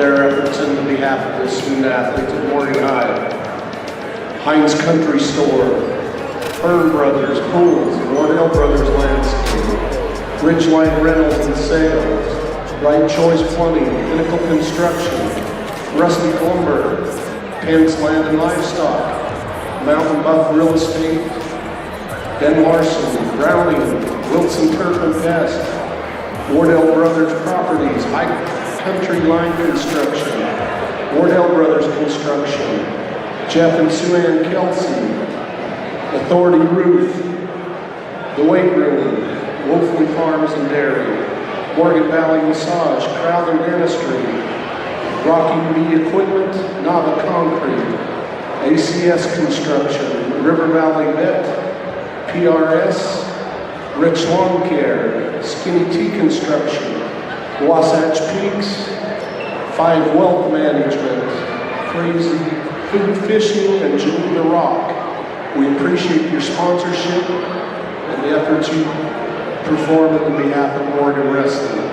their efforts in the behalf of the student athletes at Morgan High. Heinz Country Store, Fern Brothers Pools, Wardell Brothers Landscape, Ridgeline Rentals and Sales, Right Choice Plumbing, Pinnacle Construction, Rusty Lumber, Pence Land and Livestock, Mountain Buff Real Estate, Ben Larson, Browning, Wilson Turf and Pest, Wardell Brothers Properties, High Country Line Construction, Wardell Brothers Construction, Jeff and Sue Ann Kelsey, Authority Roof, The Weight Room, Wolfley Farms and Dairy, Morgan Valley Massage, Crowther Dentistry, Rocky Meat Equipment, Nava Concrete, ACS Construction, River Valley Vet, PRS, Rich Lawn Care, Skinny Tea Construction, Wasatch Peaks, 5 Wealth Management, Crazy Food Fishing, and Geneva Rock. We appreciate your sponsorship and the efforts you perform on behalf of Morgan Wrestling.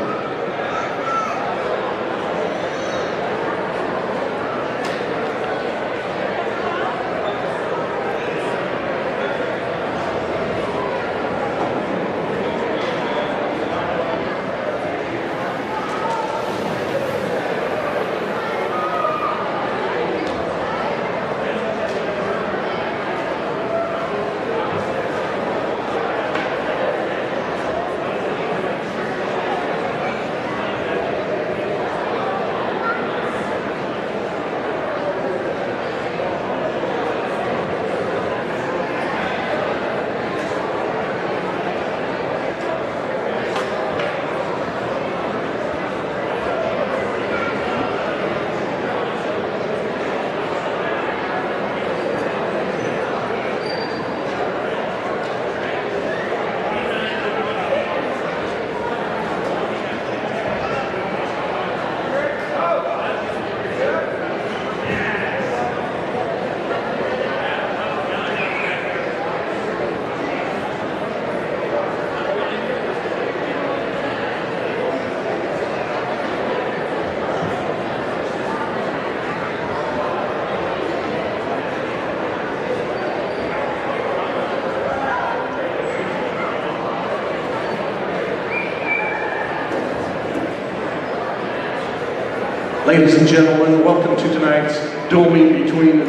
Ladies and gentlemen, welcome to tonight's dual meet between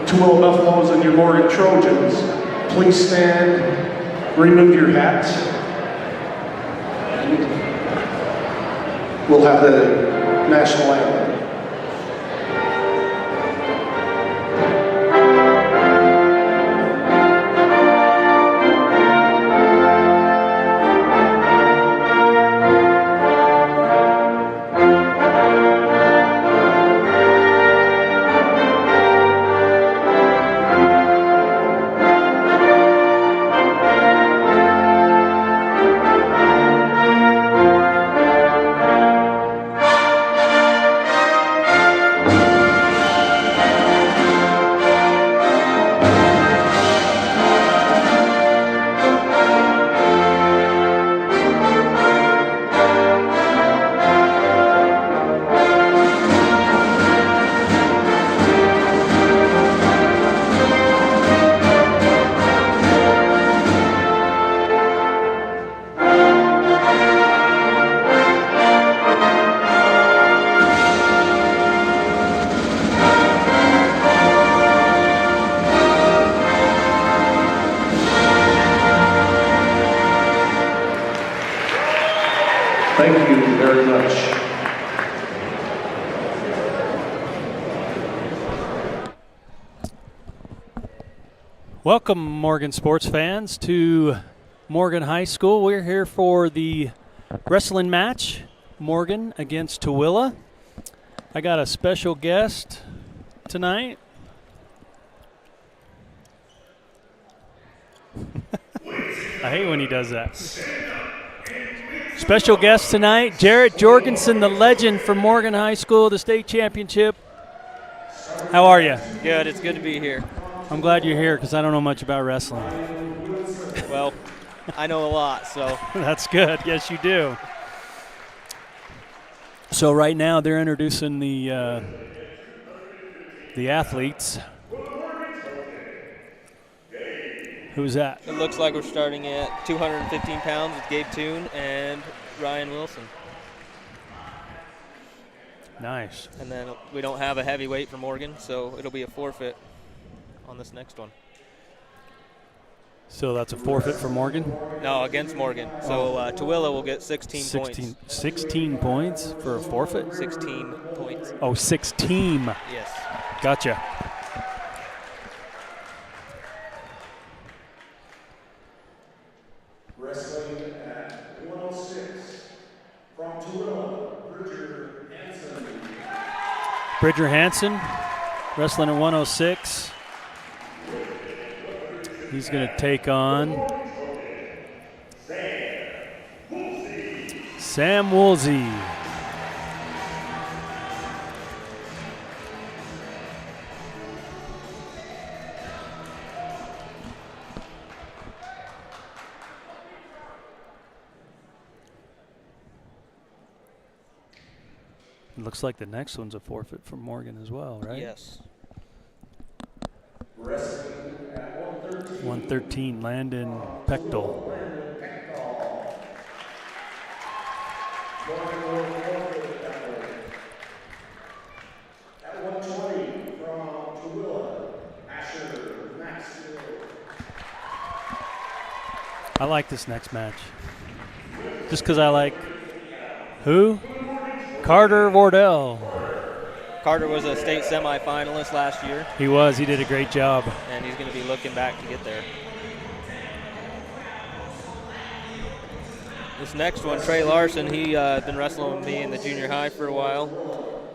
Tooele Buffaloes and your Morgan Trojans. Please stand, remove your hats. We'll have the national anthem. Thank you very much. Welcome, Morgan sports fans, to Morgan High School. We're here for the wrestling match, Morgan against Tooele. I got a special guest tonight. I hate when he does that. Special guest tonight, Jarrett Jorgensen, the legend from Morgan High School, the state championship. How are you? Good. It's good to be here. I'm glad you're here because I don't know much about wrestling. Well, I know a lot, so. That's good. Yes, you do. So right now they're introducing the athletes. Who's that? It looks like we're starting at 215 pounds with Gabe Toon and Ryan Wilson. Nice. And then we don't have a heavyweight for Morgan, so it'll be a forfeit on this next one. So that's a forfeit for Morgan? No, against Morgan. So Tooele will get 16 points. 16 points for a forfeit? 16 points. Oh, 16. Yes. Gotcha. Wrestling at 106 from Tooele, Bridger Hansen, wrestling at 106. He's going to take on Sam Woolsey. It looks like the next one's a forfeit for Morgan as well, right? Yes. 113, Landon Pechtel. At 120 from Tooele, Asher Maxfield. I like this next match. Just because I like who? Carter Wardell. Carter was a state semifinalist last year. He was. He did a great job. And he's going to be looking back to get there. This next one, Trey Larson, he been wrestling with me in the junior high for a while.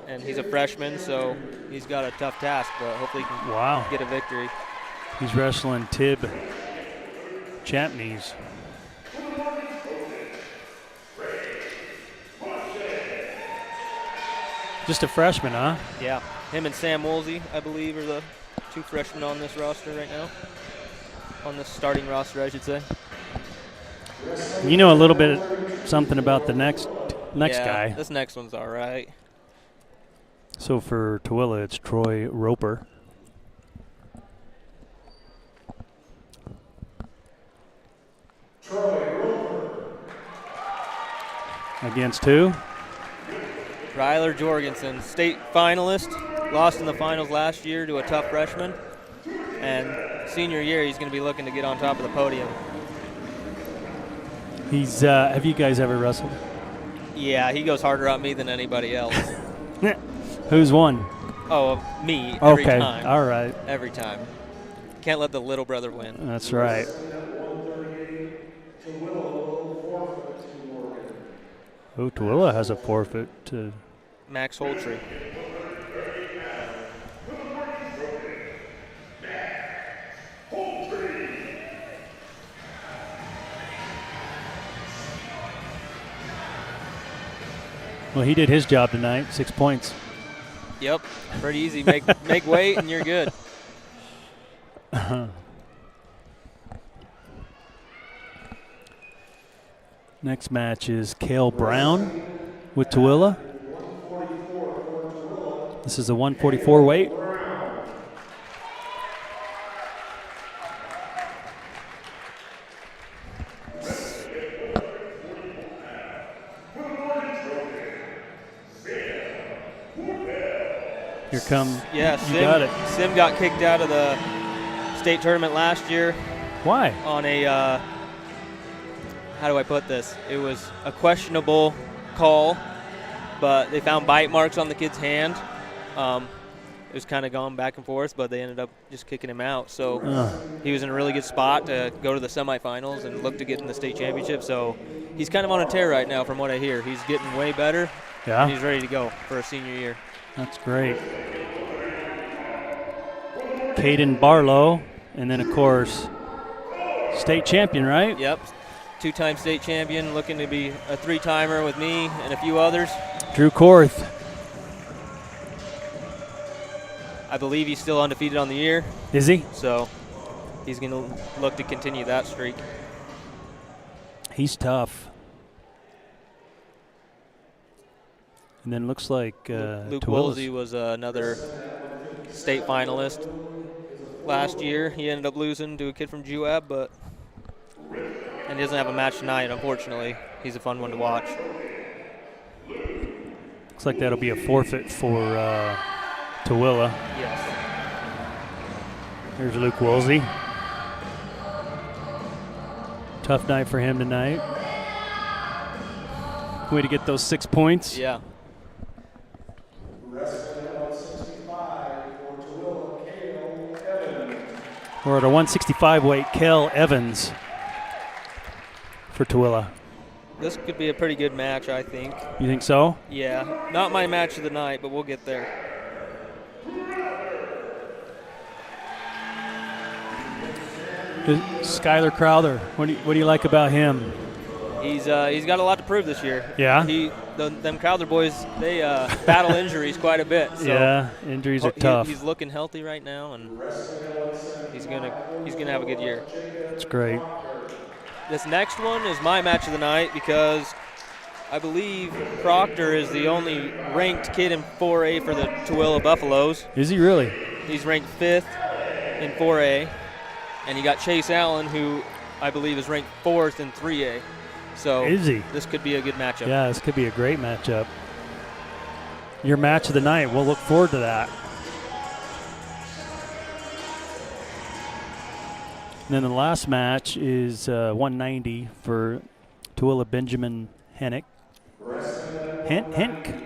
And he's a freshman, so he's got a tough task, but hopefully he can get a victory. He's wrestling Tib Champneys. Just a freshman, huh? Yeah. Him and Sam Woolsey, I believe, are the two freshmen on this roster right now. On this starting roster, I should say. You know a little bit something about the next guy. This next one's all right. So for Tooele, it's Troy Roper. Against who? Ryler Jorgensen, state finalist, lost in the finals last year to a tough freshman. And senior year, he's going to be looking to get on top of the podium. He's. Have you guys ever wrestled? Yeah, he goes harder on me than anybody else. Who's won? Oh, me every time. Okay, all right. Every time. Can't let the little brother win. That's right. Oh, Tooele has a forfeit to Max Holtree. Well, he did his job tonight. 6 points. Yep, pretty easy. Make weight and you're good. Next match is Cale Brown with Tooele. This is a 144 weight. Here come. Yeah, you got it. Sim got kicked out of the state tournament last year. Why? On a, how do I put this? It was a questionable call, but they found bite marks on the kid's hand. It was kind of going back and forth, but they ended up just kicking him out. So he was in a really good spot to go to the semifinals and look to get in the state championship. So he's kind of on a tear right now from what I hear. He's getting way better. Yeah. And he's ready to go for a senior year. That's great. Caden Barlow, and then, of course, state champion, right? Yep. Two-time state champion, looking to be a three-timer with me and a few others. Drew Korth. I believe he's still undefeated on the year. Is he? So he's going to look to continue that streak. He's tough. And then looks like Luke Tooele's- Woolsey was another state finalist last year. He ended up losing to a kid from Juab, and he doesn't have a match tonight, unfortunately. He's a fun one to watch. Looks like that'll be a forfeit for Tooele. Yes. Here's Luke Woolsey. Tough night for him tonight. Way to get those 6 points. Yeah. We're at a 165 weight, Kel Evans for Tooele. This could be a pretty good match, I think. You think so? Yeah. Not my match of the night, but we'll get there. Skylar Crowther, what do you like about him? He's got a lot to prove this year. Yeah? Them Crowther boys, they battle injuries quite a bit. So Yeah, injuries are tough. He's looking healthy right now, and he's gonna have a good year. That's great. This next one is my match of the night because I believe Proctor is the only ranked kid in 4A for the Tooele Buffaloes. Is he really? He's ranked 5th in 4A, and you got Chase Allen, who I believe is ranked 4th in 3A. So Is he? this could be a good matchup. Yeah, this could be a great matchup. Your match of the night. We'll look forward to that. And then the last match is 190 for Tooele Benjamin Hennick. Henk.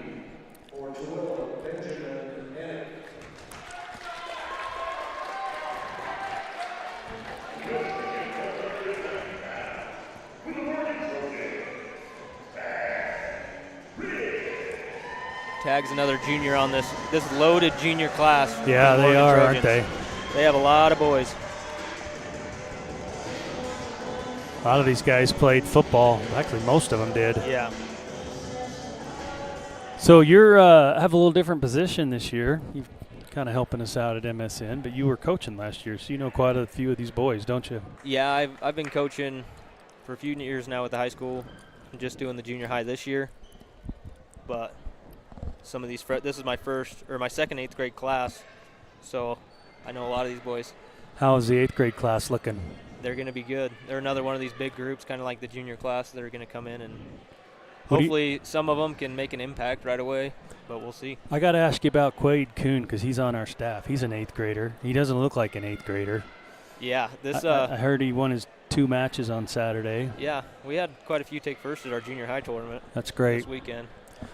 Tags another junior on this loaded junior class. Yeah, for the they Morgan are, Trojans. aren't they? They have a lot of boys. A lot of these guys played football. Actually, most of them did. Yeah. So you're have a little different position this year. You're kind of helping us out at MSN, but you were coaching last year, so you know quite a few of these boys, don't you? Yeah, I've been coaching for a few years now at the high school. I'm just doing the junior high this year. But some of these this is my second 8th grade class, so I know a lot of these boys. How is the 8th grade class looking? They're going to be good. They're another one of these big groups, kind of like the junior class, that are going to come in, and What do you- hopefully some of them can make an impact right away, but we'll see. I got to ask you about Quade Kuhn because he's on our staff. He's an 8th grader. He doesn't look like an 8th grader. Yeah, this I heard he won his 2 matches on Saturday. yeah, we had quite a few take first at our junior high tournament That's great. this weekend.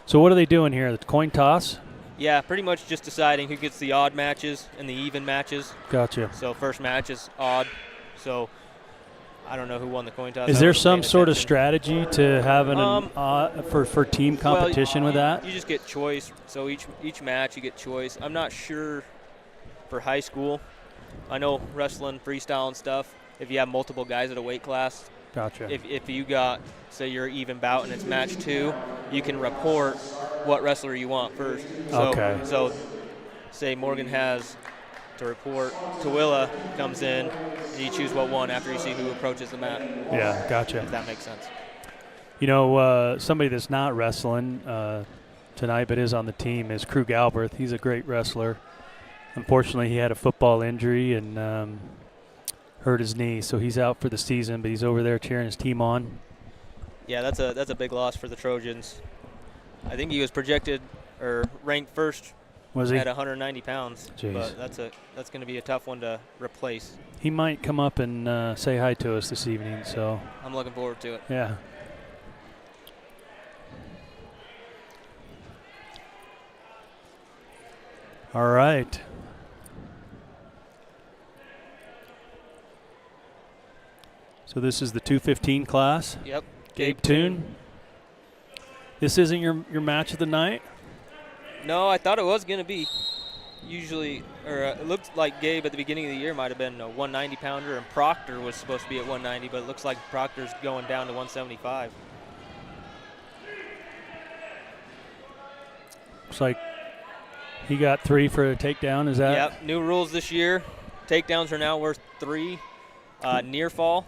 So what are they doing here? The coin toss? Yeah, pretty much just deciding who gets the odd matches and the even matches. Gotcha. So first match is odd. So I don't know who won the coin toss. Is I there wasn't some paying sort of attention. strategy to having for team competition with that? You just get choice. So each match you get choice. I'm not sure for high school. I know wrestling, freestyle and stuff, if you have multiple guys at a weight class, Gotcha. if you got, say you're even bout and it's match 2, you can report what wrestler you want first. So, Okay. So say Morgan has to report, Tooele comes in, and you choose what one after you see who approaches the mat, Yeah, gotcha. if that makes sense. You know, somebody that's not wrestling tonight but is on the team is Krug Alberth. He's a great wrestler. Unfortunately, he had a football injury and hurt his knee, so he's out for the season, but he's over there cheering his team on. Yeah, that's a big loss for the Trojans. I think he was projected or ranked first Was he? at 190 pounds, Jeez. but that's going to be a tough one to replace. He might come up and say hi to us this evening, so I'm looking forward to it. yeah. All right. So this is the 215 class. Yep. Gabe Toon. This isn't your match of the night? No, I thought it was going to be. Usually, it looked like Gabe at the beginning of the year might have been a 190 pounder, and Proctor was supposed to be at 190, but it looks like Proctor's going down to 175. Looks like he got 3 for a takedown. Is that? Yep. New rules this year. Takedowns are now worth 3. Near fall.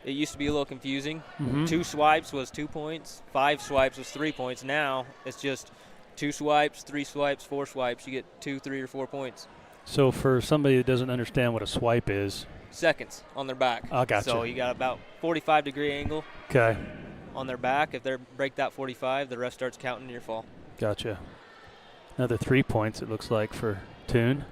It used to be a little confusing. Mhm. 2 swipes was 2 points. 5 swipes was 3 points. Now it's just 2 swipes, 3 swipes, 4 swipes, you get 2, 3, or 4 points. So for somebody that doesn't understand what a swipe is. Seconds on their back. Oh, gotcha. So you got about 45-degree angle. Okay. On their back. If they break that 45, the rest starts counting near fall. Gotcha. Another 3 points, it looks like, for Tooele.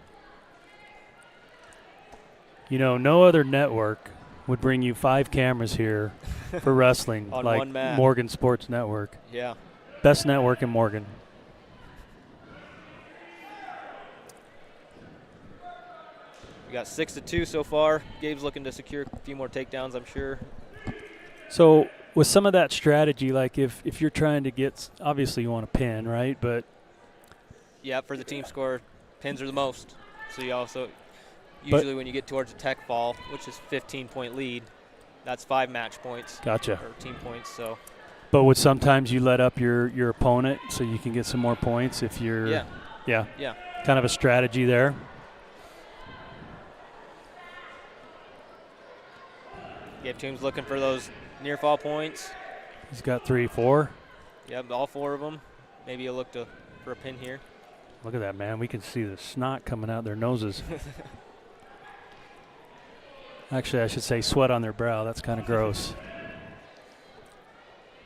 You know, no other network would bring you 5 cameras here for wrestling On like one mat. Morgan Sports Network. Yeah. Best network in Morgan. We got 6-2 so far. Gabe's looking to secure a few more takedowns, I'm sure. So with some of that strategy, like if you're trying to get, obviously you want to pin, right? But yeah, for the team score, pins are the most. So you also, usually when you get towards a tech fall, which is 15-point lead, that's 5 match points. Gotcha. Or team points, so. But would sometimes you let up your opponent so you can get some more points if you're. Yeah. Kind of a strategy there. Gabe Toombs looking for those near fall points. He's got 3, 4. Yep, all 4 of them. Maybe you'll look for a pin here. Look at that, man. We can see the snot coming out their noses. Actually, I should say sweat on their brow. That's kind of gross.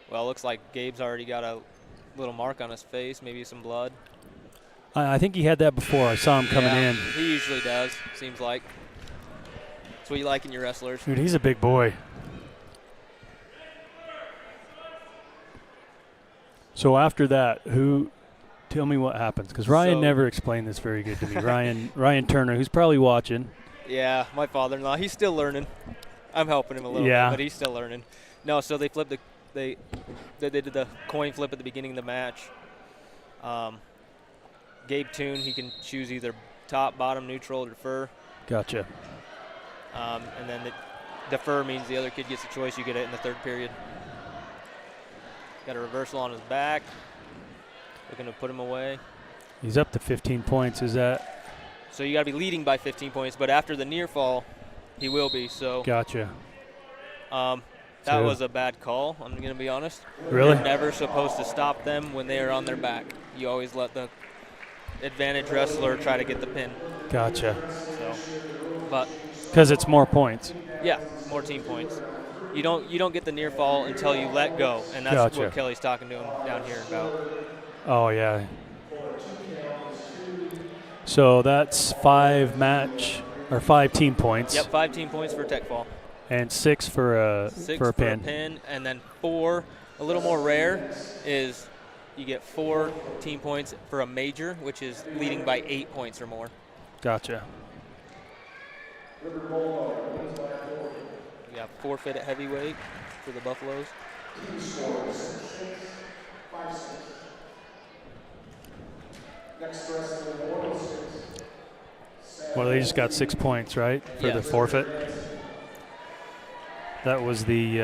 Well, it looks like Gabe's already got a little mark on his face, maybe some blood. I think he had that before. I saw him coming in. He usually does, seems like. That's what you like in your wrestlers. Dude, he's a big boy. So after that, tell me what happens, because Ryan never explained this very good to me. Ryan Turner, who's probably watching. Yeah, my father-in-law. He's still learning. I'm helping him a little bit, but he's still learning. No, so they flipped they did the coin flip at the beginning of the match. Gabe Tooele, he can choose either top, bottom, neutral, or defer. Gotcha. And then the defer means the other kid gets a choice. You get it in the 3rd period. Got a reversal on his back. Looking to put him away. He's up to 15 points. Is that? So you got to be leading by 15 points, but after the near fall, he will be. So. Gotcha. That was a bad call, I'm going to be honest. Really? You're never supposed to stop them when they are on their back. You always let the advantage wrestler try to get the pin. Gotcha. So, but because it's more points. Yeah, more team points. You don't get the near fall until you let go, and that's what Kelly's talking to him down here about. Oh yeah. So that's 5 team points. Yep, 5 team points for tech fall. And 6 for a pin, and then 4. A little more rare is you get 4 team points for a major, which is leading by 8 points or more. Gotcha. We got forfeit at heavyweight for the Buffaloes. Well, they just got 6 points, right, for the forfeit. That was the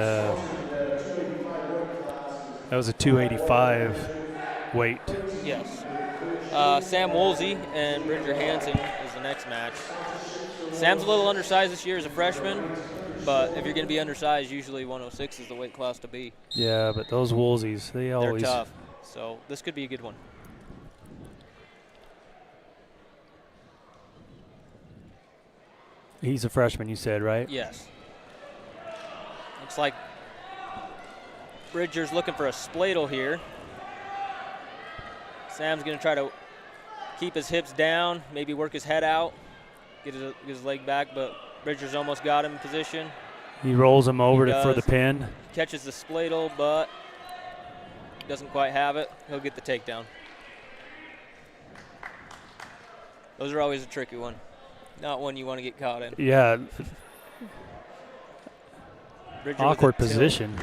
that was a 285 weight. Yes. Sam Woolsey and Bridger Hansen is the next match. Sam's a little undersized this year as a freshman, but if you're going to be undersized, usually 106 is the weight class to be. Yeah, but those Woolseys, they're tough. So this could be a good one. He's a freshman, you said, right? Yes. Looks like Bridger's looking for a spladle here. Sam's going to try to keep his hips down, maybe work his head out, get his leg back, but Bridger's almost got him in position. He rolls him over for the pin. Catches the spladle, but doesn't quite have it. He'll get the takedown. Those are always a tricky one. Not one you want to get caught in. Yeah. Bridger awkward position.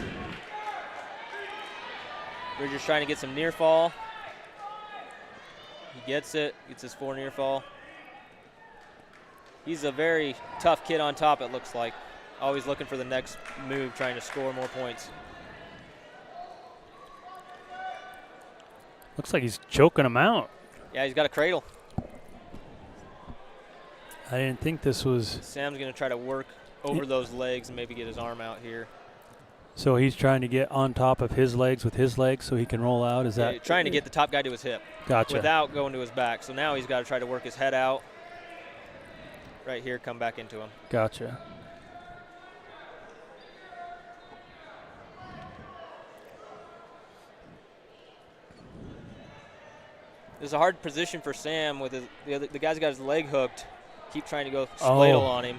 Bridger's trying to get some near fall. He gets it, gets his 4 near fall. He's a very tough kid on top, it looks like. Always looking for the next move, trying to score more points. Looks like he's choking him out. Yeah, he's got a cradle. I didn't think this was... Sam's going to try to work over those legs and maybe get his arm out here. So he's trying to get on top of his legs with his legs so he can roll out. Is that trying to get the top guy to his hip? Gotcha. Without going to his back. So now he's got to try to work his head out. Right here, come back into him. Gotcha. It's a hard position for Sam with the guy's got his leg hooked. Keep trying to go spladle on him.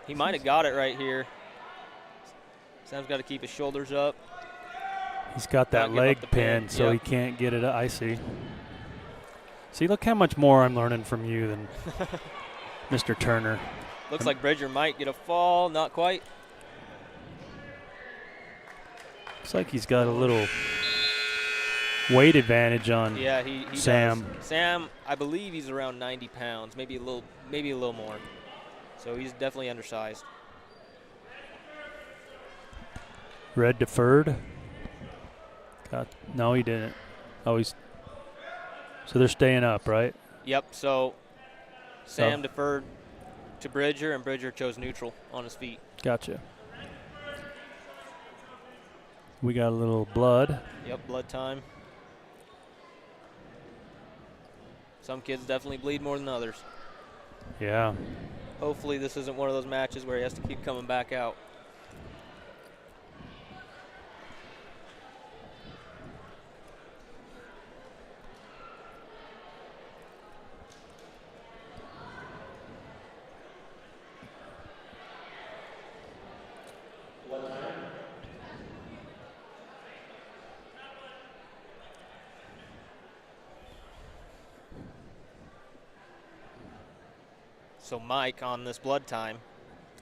He might have got it right here. Sam's got to keep his shoulders up. He's got that leg pin, so he can't get it. I see. See, look how much more I'm learning from you than Mr. Turner. Looks like Bridger might get a fall. Not quite. Looks like he's got a little weight advantage on he Sam. Does. Sam, I believe he's around 90 pounds, maybe a little more. So he's definitely undersized. Red deferred. No, he didn't. So they're staying up, right? Yep. So Sam deferred to Bridger, and Bridger chose neutral on his feet. Gotcha. We got a little blood. Yep, blood time. Some kids definitely bleed more than others. Yeah. Hopefully this isn't one of those matches where he has to keep coming back out. So Mike, on this blood time,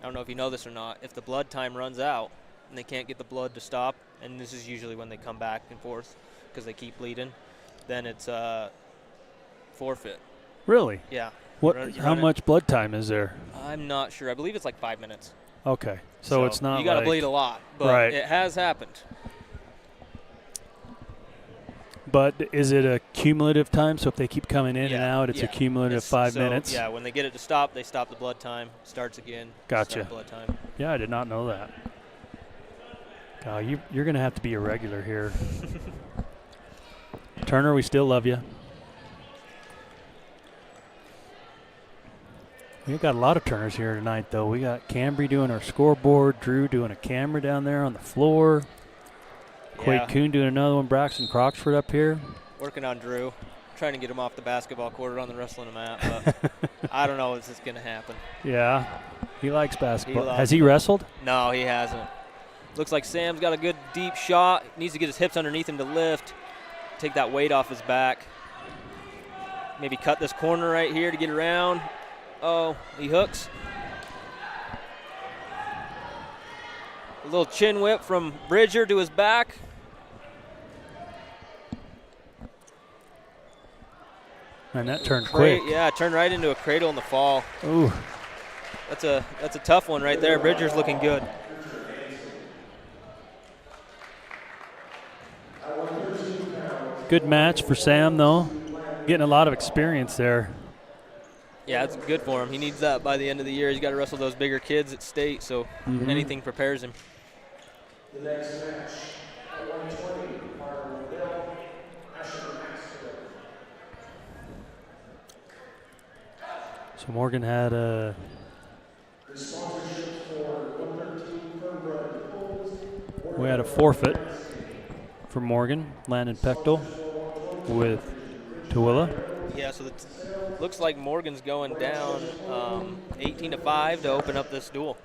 I don't know if you know this or not, if the blood time runs out and they can't get the blood to stop, and this is usually when they come back and forth because they keep bleeding, then it's forfeit. Really? Yeah. How much blood time is there? I'm not sure. I believe it's like 5 minutes. Okay. So it's not you got to bleed a lot, but it has happened. But is it a cumulative time? So if they keep coming in and out, it's a cumulative 5 minutes? Yeah, when they get it to stop, they stop the blood time, starts again. Gotcha. Blood time. Yeah, I did not know that. You're going to have to be a regular here. Turner, we still love you. We've got a lot of Turners here tonight, though. We got Cambry doing our scoreboard, Drew doing a camera down there on the floor. Quade Kuhn doing another one. Braxton Croxford up here. Working on Drew. Trying to get him off the basketball court on the wrestling mat, but I don't know if this is going to happen. Yeah, he likes basketball. Has he wrestled? No, he hasn't. Looks like Sam's got a good deep shot. Needs to get his hips underneath him to lift. Take that weight off his back. Maybe cut this corner right here to get around. Oh, he hooks. A little chin whip from Bridger to his back. And that turned quick. Yeah, turned right into a cradle in the fall. Ooh. That's a tough one right there. Bridger's looking good. Good match for Sam, though. Getting a lot of experience there. Yeah, it's good for him. He needs that by the end of the year. He's got to wrestle those bigger kids at state, so anything prepares him. The next match, at 120, So Morgan had a forfeit for Morgan, Landon Pechtel with Tooele. Yeah, so looks like Morgan's going down 18-5 to open up this duel.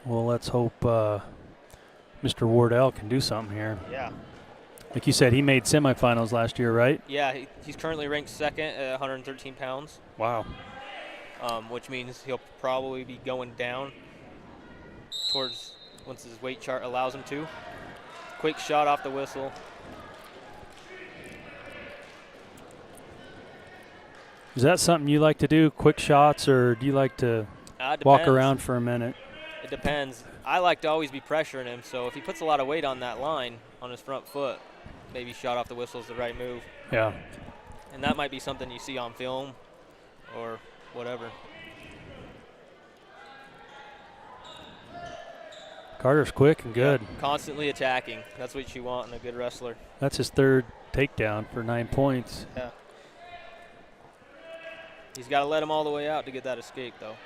Well, let's hope Mr. Wardell can do something here. Yeah. Like you said, he made semifinals last year, right? Yeah, he's currently ranked second at 113 pounds. Wow. Which means he'll probably be going down towards once his weight chart allows him to. Quick shot off the whistle. Is that something you like to do, quick shots, or do you like to walk around for a minute? It depends. I like to always be pressuring him, so if he puts a lot of weight on that line on his front foot, maybe shot off the whistle is the right move. Yeah. And that might be something you see on film or whatever. Carter's quick and good. Yeah, constantly attacking. That's what you want in a good wrestler. That's his third takedown for 9 points. Yeah. He's got to let him all the way out to get that escape, though.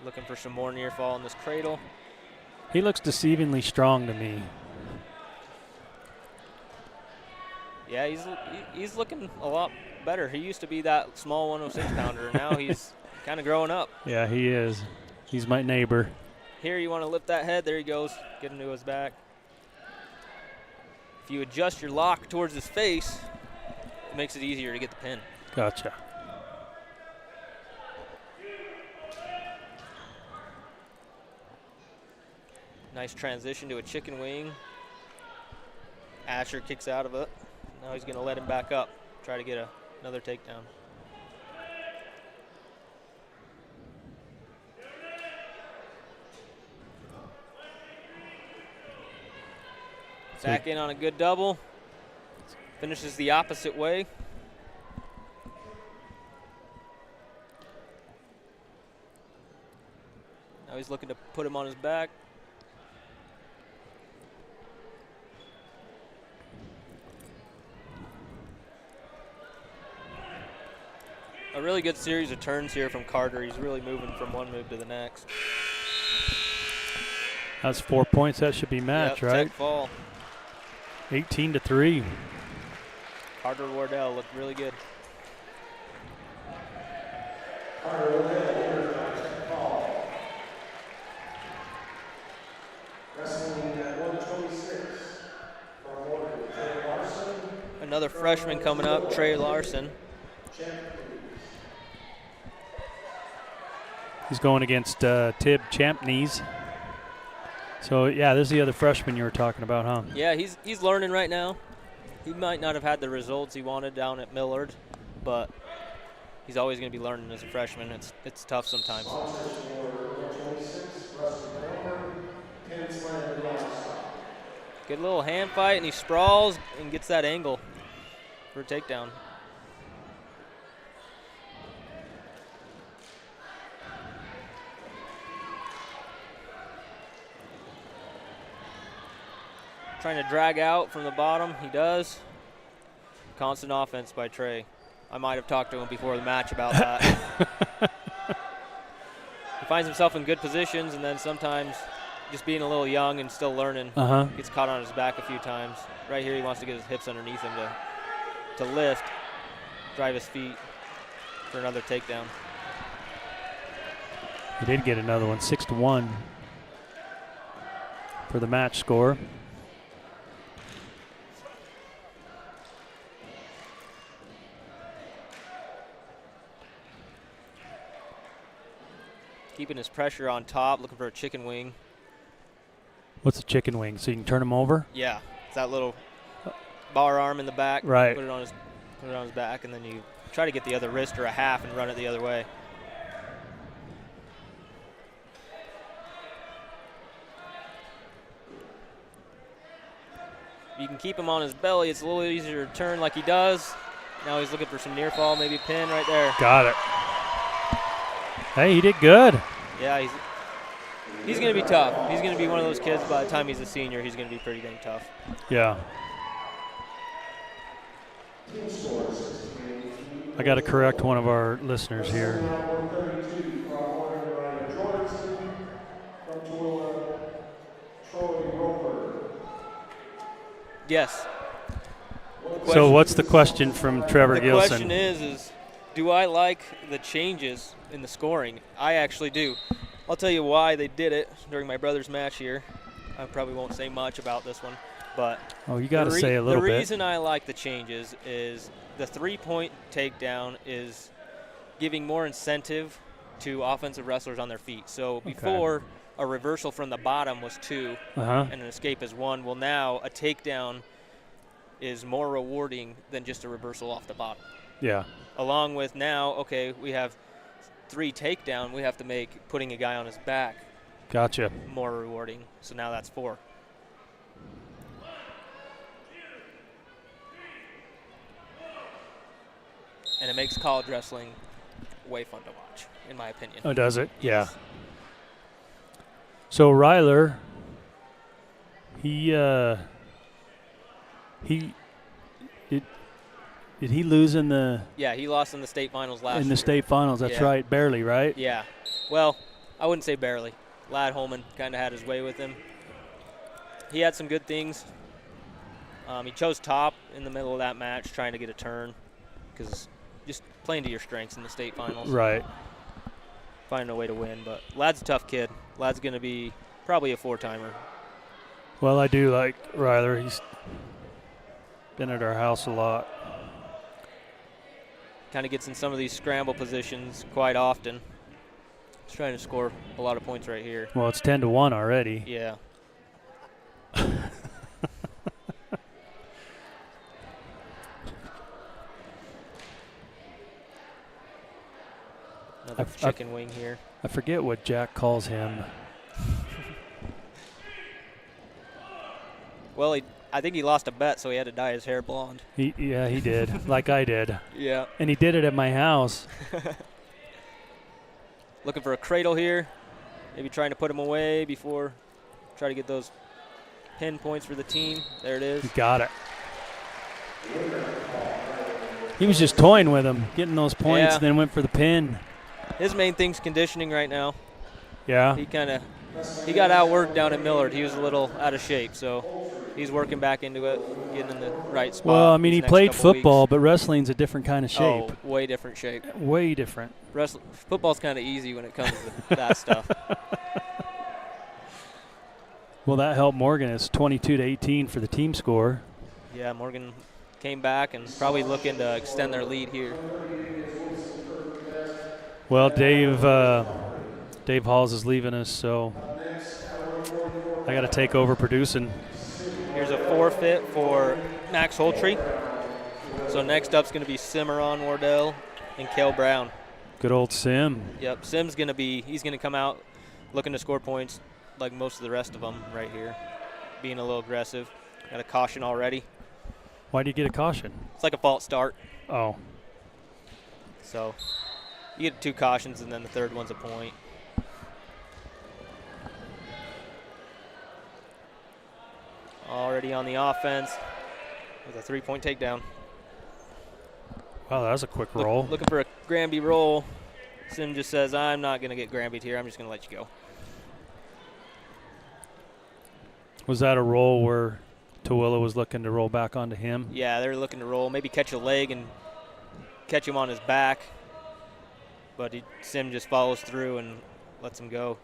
Looking for some more near fall in this cradle. He looks deceivingly strong to me. Yeah, he's looking a lot better. He used to be that small 106-pounder, and now he's kind of growing up. Yeah, he is. He's my neighbor. Here you want to lift that head. There he goes. Get him to his back. If you adjust your lock towards his face, it makes it easier to get the pin. Gotcha. Nice transition to a chicken wing. Asher kicks out of it. Now he's going to let him back up, try to get another takedown. Back in on a good double. Finishes the opposite way. Now he's looking to put him on his back. A really good series of turns here from Carter. He's really moving from one move to the next. That's 4 points. That should be match, Yep, right? tech fall. 18-3. Carter Wardell looked really good. Another freshman coming up, Trey Larson. He's going against Tib Champneys. So, yeah, this is the other freshman you were talking about, huh? Yeah, he's learning right now. He might not have had the results he wanted down at Millard, but he's always going to be learning as a freshman. It's tough sometimes. Good little hand fight, and he sprawls and gets that angle for a takedown. Trying to drag out from the bottom. He does. Constant offense by Trey. I might have talked to him before the match about that. He finds himself in good positions, and then sometimes just being a little young and still learning, gets caught on his back a few times. Right here he wants to get his hips underneath him to lift, drive his feet for another takedown. He did get another one, 6-1 for the match score. Keeping his pressure on top, looking for a chicken wing. What's a chicken wing? So you can turn him over? Yeah, it's that little bar arm in the back. Right. Put it on his back, and then you try to get the other wrist or a half and run it the other way. You can keep him on his belly. It's a little easier to turn like he does. Now he's looking for some near fall, maybe a pin right there. Got it. Hey, he did good. Yeah, he's going to be tough. He's going to be one of those kids, by the time he's a senior, he's going to be pretty dang tough. Yeah. I got to correct one of our listeners here. Yes. So what's the question from Trevor Gilson? The question is do I like the changes in the scoring? I actually do. I'll tell you why they did it during my brother's match here. I probably won't say much about this one, but you got to say a little bit. The reason I like the changes is the three-point takedown is giving more incentive to offensive wrestlers on their feet. So before, a reversal from the bottom was 2 and an escape is 1. Well, now a takedown is more rewarding than just a reversal off the bottom. Yeah. Along with now, we have 3 takedown, we have to make putting a guy on his back Gotcha. more rewarding. So now that's 4. it makes college wrestling way fun to watch, in my opinion. Oh, does it? Yeah. Yes. So Ryler, did he lose in the Yeah, he lost in the state finals last year. state finals? That's Yeah. right, barely, right? Yeah. Well, I wouldn't say barely. Lad Holman kind of had his way with him. He had some good things. He chose top in the middle of that match, trying to get a turn, because just playing to your strengths in the state finals. Right. Finding a way to win. But Lad's a tough kid. Lad's going to be probably a 4-timer. Well, I do like Ryler. He's been at our house a lot. Kind of gets in some of these scramble positions quite often. He's trying to score a lot of points right here. Well, it's 10-1 already. Yeah. Another chicken wing here. I forget what Jack calls him. Well, I think he lost a bet, so he had to dye his hair blonde. He did, like I did. Yeah. And he did it at my house. Looking for a cradle here. Maybe trying to put him away before try to get those pin points for the team. There it is. He got it. He was just toying with him, getting those points, Yeah. then went for the pin. His main thing's conditioning right now. Yeah. He got outworked down at Millard. He was a little out of shape, so he's working back into it, getting in the right spot. Well, I mean, these he next played couple football, weeks. but wrestling's a different kind of shape. Oh, way different shape. Way different. Football's kind of easy when it comes to that stuff. Well, that helped Morgan. It's 22-18 for the team score. Yeah, Morgan came back and probably looking to extend their lead here. Well, Dave Halls is leaving us, so I got to take over producing. Here's a forfeit for Max Holtree. So next up's going to be Cimarron Wardell and Kel Brown. Good old Sim. Yep, Sim's going to come out looking to score points like most of the rest of them right here. Being a little aggressive. Got a caution already. Why do you get a caution? It's like a false start. Oh. So you get 2 cautions and then the third one's a point. Already on the offense with a 3-point takedown. Wow, that was a quick roll. Looking for a Granby roll. Sim just says, I'm not going to get Granby here. I'm just going to let you go. Was that a roll where Tooele was looking to roll back onto him? Yeah, they're looking to roll. Maybe catch a leg and catch him on his back. But Sim just follows through and lets him go.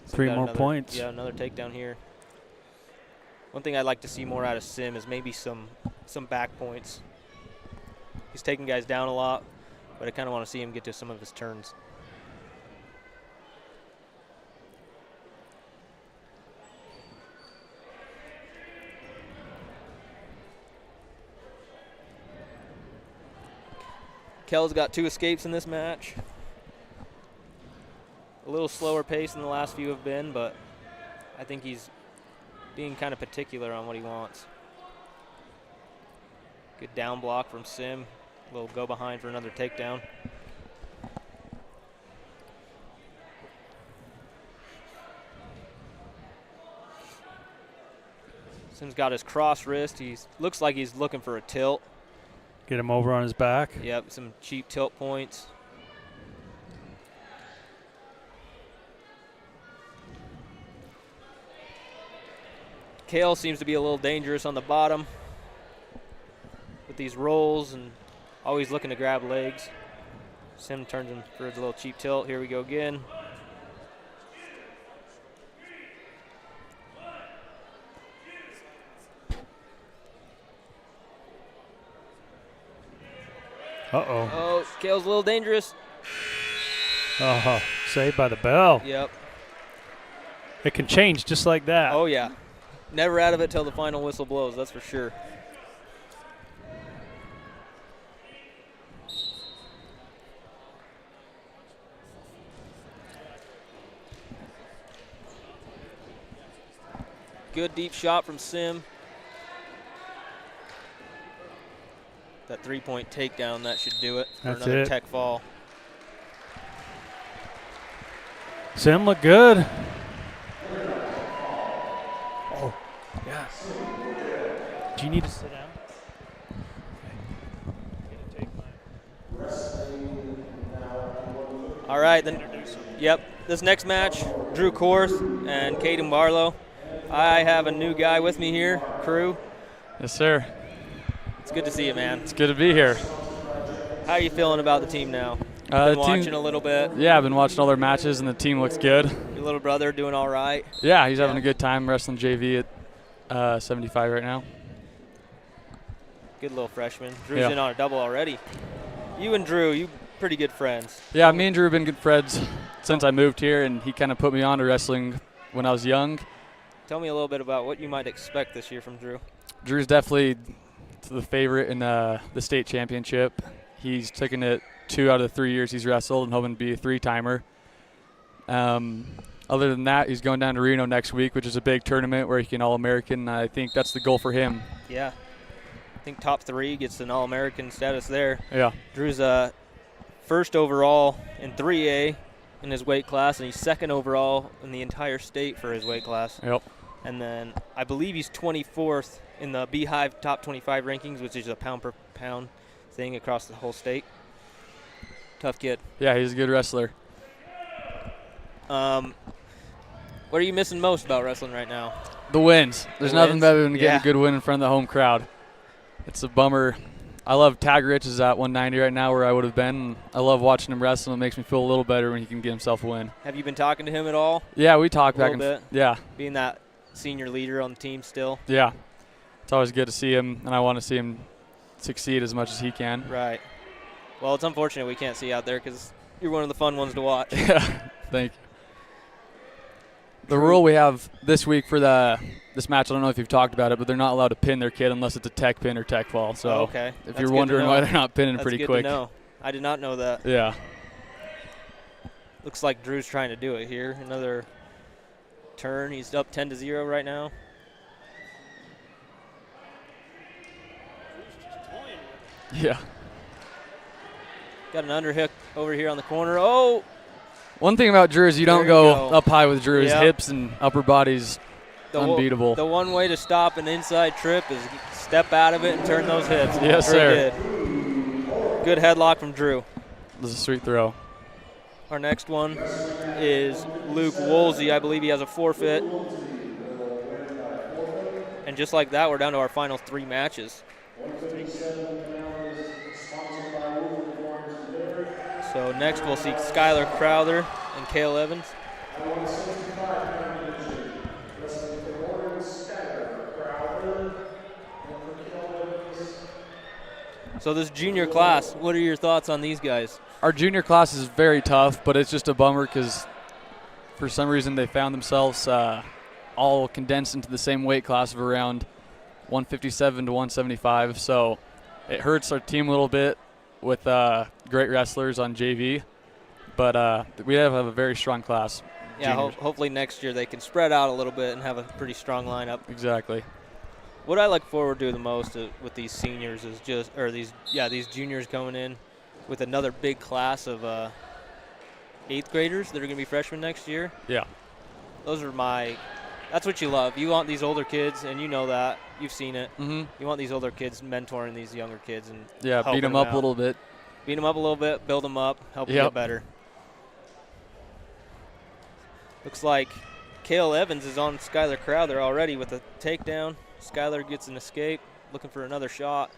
So 3 more points. Yeah, another takedown here. One thing I'd like to see more out of Sim is maybe some back points. He's taking guys down a lot, but I kind of want to see him get to some of his turns. Kel's got 2 escapes in this match. A little slower pace than the last few have been, but I think he's being kind of particular on what he wants. Good down block from Sim. A little go behind for another takedown. Sim's got his cross wrist. Looks like he's looking for a tilt. Get him over on his back. Yep, some cheap tilt points. Kale seems to be a little dangerous on the bottom with these rolls and always looking to grab legs. Sim turns him for his little cheap tilt. Here we go again. Uh-oh. Oh, Kale's a little dangerous. Oh, saved by the bell. Yep. It can change just like that. Oh, yeah. Never out of it till the final whistle blows, that's for sure. Good deep shot from Sim. that three-point takedown, that should do it for That's another it. tech fall. Sim look good. Oh, yeah. Do you need to sit down? All right, then. Yep, this next match, Drew Korth and Caden Barlow. I have a new guy with me here, crew. Yes, sir. It's good to see you, man. It's good to be here. How are you feeling about the team now? The Been watching team- a little bit. Yeah, I've been watching all their matches, and the team looks good. Your little brother doing all right. Yeah, he's having a good time wrestling JV at 75 right now. Good little freshman. Drew's Yeah. in on a double already. You and Drew, you pretty good friends. Yeah, me and Drew have been good friends since I moved here, and he kind of put me on to wrestling when I was young. Tell me a little bit about what you might expect this year from Drew. Drew's definitely the favorite in the state championship. He's taken it 2 out of the 3 years he's wrestled and hoping to be a 3-timer. Other than that, he's going down to Reno next week, which is a big tournament where he can All-American. I think that's the goal for him. Yeah. I think top 3 gets an All-American status there. Yeah. Drew's first overall in 3A in his weight class, and he's second overall in the entire state for his weight class. Yep. And then I believe he's 24th in the Beehive top 25 rankings, which is a pound-per-pound thing across the whole state. Tough kid. Yeah, he's a good wrestler. What are you missing most about wrestling right now? The wins. There's The nothing wins? better than getting Yeah. a good win in front of the home crowd. It's a bummer. I love Tag Rich is at 190 right now where I would have been. I love watching him wrestle. It makes me feel a little better when he can get himself a win. Have you been talking to him at all, Yeah, we talk A back little and bit? yeah, being that senior leader on the team still? yeah. It's always good to see him, and I want to see him succeed as much as he can. Right. Well, it's unfortunate we can't see you out there because you're one of the fun ones to watch. Yeah, thank you. The rule we have this week for this match, I don't know if you've talked about it, but they're not allowed to pin their kid unless it's a tech pin or tech fall. So Okay. if That's you're good to wondering know. why they're not pinning That's pretty good quick. to know. I did not know that. Yeah. Looks like Drew's trying to do it here. Another turn. He's up 10-0 right now. Yeah. Got an underhook over here on the corner. Oh, One thing about Drew is you don't There you go go. up high with Drew. His Yep. hips and upper body's unbeatable. The one way to stop an inside trip is step out of it and turn those hips. Yes, Drew sir. did. Good headlock from Drew. This is a sweet throw. Our next one is Luke Woolsey. I believe he has a forfeit. And just like that, we're down to our final 3 matches. So next we'll see Skylar Crowther and Cale Evans. So this junior class, what are your thoughts on these guys? Our junior class is very tough, but it's just a bummer because for some reason they found themselves all condensed into the same weight class of around 157 to 175. So it hurts our team a little bit with great wrestlers on JV, but we have a very strong class. Yeah, juniors. hopefully next year they can spread out a little bit and have a pretty strong lineup. Exactly. What I look forward to the most with these seniors is these juniors coming in with another big class of 8th graders that are going to be freshmen next year. Yeah. That's what you love. You want these older kids, and you know that. You've seen it. Mm-hmm. You want these older kids mentoring these younger kids and Yeah, beat helping them up out. a little bit. Beat them up a little bit, build them up, help them Yep. get better. Looks like Cale Evans is on Skylar Crowther already with a takedown. Skylar gets an escape, looking for another shot.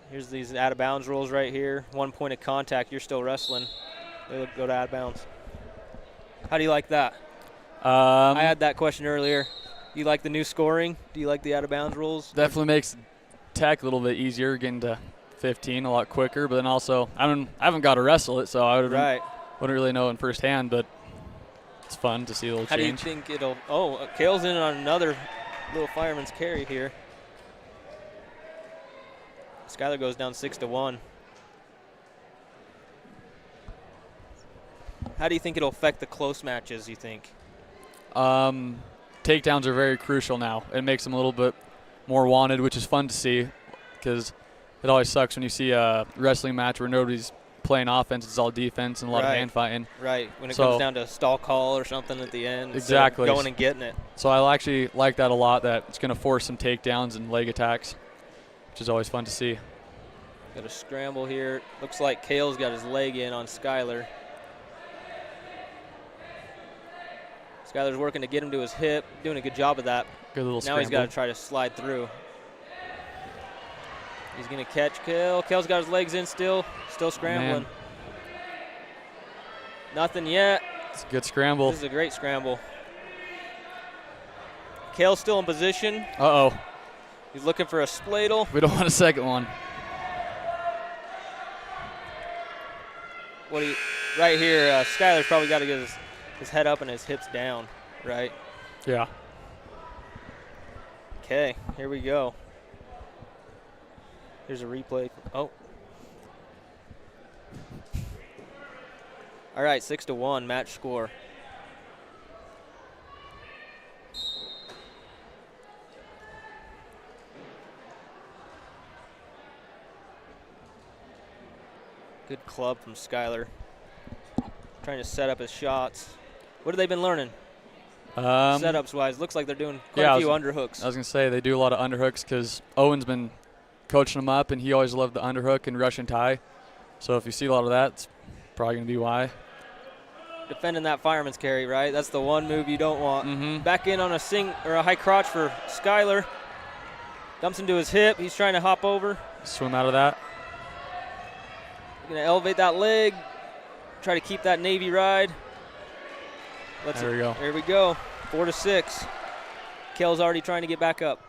Here's these out-of-bounds rules right here. 1 point of contact, you're still wrestling. They go to out of bounds. How do you like that? I had that question earlier. Do you like the new scoring? Do you like the out-of-bounds rules? Definitely makes tech a little bit easier, getting to 15 a lot quicker. But then also, I haven't got to wrestle it, so I wouldn't really know in firsthand. But it's fun to see a little How change. do you think it'll? Oh, Kale's in on another little fireman's carry here. Skylar goes down 6-1. How do you think it'll affect the close matches, you think? Takedowns are very crucial now. It makes them a little bit more wanted, which is fun to see because it always sucks when you see a wrestling match where nobody's playing offense, it's all defense and a lot of hand fighting. Right, when it comes down to a stall call or something at the end. Exactly. Going and getting it. So I actually like that a lot, that it's going to force some takedowns and leg attacks, which is always fun to see. Got a scramble here. Looks like Kale's got his leg in on Skyler. Skyler's working to get him to his hip, doing a good job of that. Good little now scramble. He's got to try to slide through. He's going to catch Kale. Kale's got his legs in still scrambling. Man. Nothing yet. It's a good scramble. This is a great scramble. Kale's still in position. Uh-oh. He's looking for a spladle. We don't want a second one. Right here, Skyler's probably got to get his head up and his hips down, right? Yeah. Okay, here we go. Here's a replay. Oh. All right, 6-1 match score. Good club from Skyler. Trying to set up his shots. What have they been learning? Setups-wise, looks like they're doing quite a few underhooks. I was going to say they do a lot of underhooks because Owen's been coaching them up, and he always loved the underhook and Russian tie. So if you see a lot of that, it's probably going to be why. Defending that fireman's carry, right? That's the one move you don't want. Mm-hmm. Back in on a high crotch for Skyler. Dumps into his hip. He's trying to hop over. Swim out of that. Going to elevate that leg. Try to keep that Navy ride. There we go. There we go. 4-6. Kale's already trying to get back up.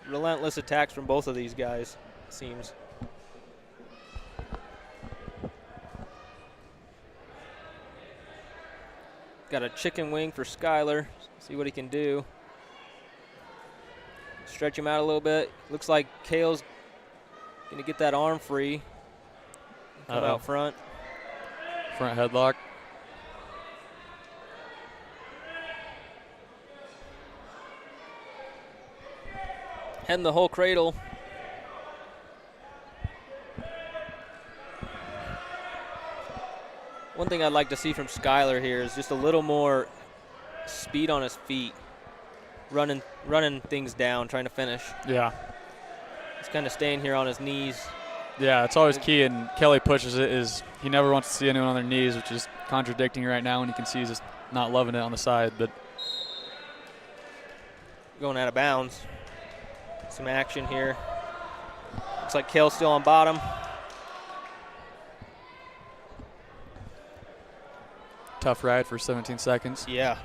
Relentless attacks from both of these guys, it seems. Got a chicken wing for Skyler. See what he can do. Stretch him out a little bit. Looks like Kale's going to get that arm free. Come out front. Front headlock. Heading the whole cradle. One thing I'd like to see from Skyler here is just a little more speed on his feet. Running things down, trying to finish. Yeah. He's kind of staying here on his knees. Yeah, it's always key, and Kelly pushes it, is he never wants to see anyone on their knees, which is contradicting right now when you can see he's just not loving it on the side. But going out of bounds. Some action here. Looks like Kale's still on bottom. tough ride for 17 seconds. Yeah.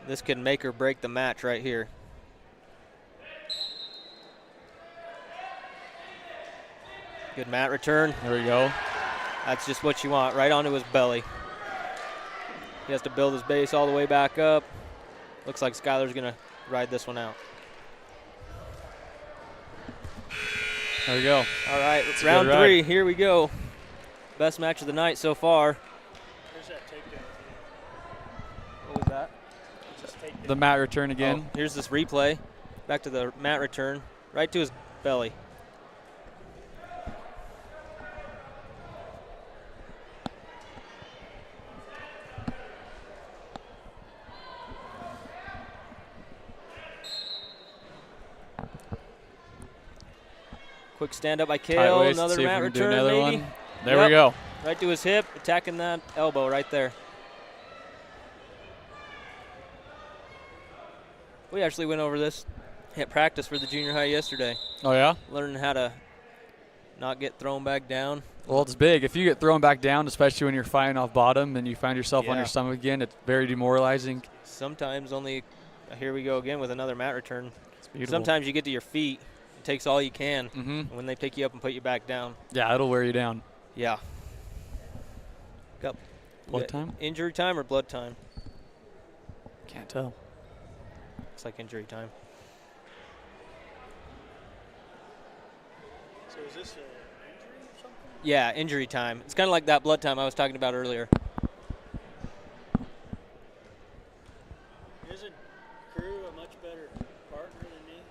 This could make or break the match right here. Good mat return. There we go. That's just what you want, right onto his belly. He has to build his base all the way back up. Looks like Skyler's going to ride this one out. There we go. All right, round three. Here we go. Best match of the night so far. Where's that takedown? What was that? The mat return again. Oh, here's this replay. Back to the mat return. Right to his belly. Quick stand up by Kale. Waist, another mat return, another maybe. One. There we go. Right to his hip, attacking that elbow right there. We actually went over this at practice for the junior high yesterday. Oh, yeah? Learning how to not get thrown back down. Well, it's big. If you get thrown back down, especially when you're fighting off bottom and you find yourself on your stomach again, it's very demoralizing. Sometimes only, here we go again with another mat return. It's beautiful. Sometimes you get to your feet. It takes all you can. Mm-hmm. And when they pick you up and put you back down. Yeah, it'll wear you down. Yeah. Blood time? Injury time or blood time? Can't tell. Looks like injury time. So is this an injury or something? Yeah, injury time. It's kind of like that blood time I was talking about earlier. Isn't Crew a much better partner than me?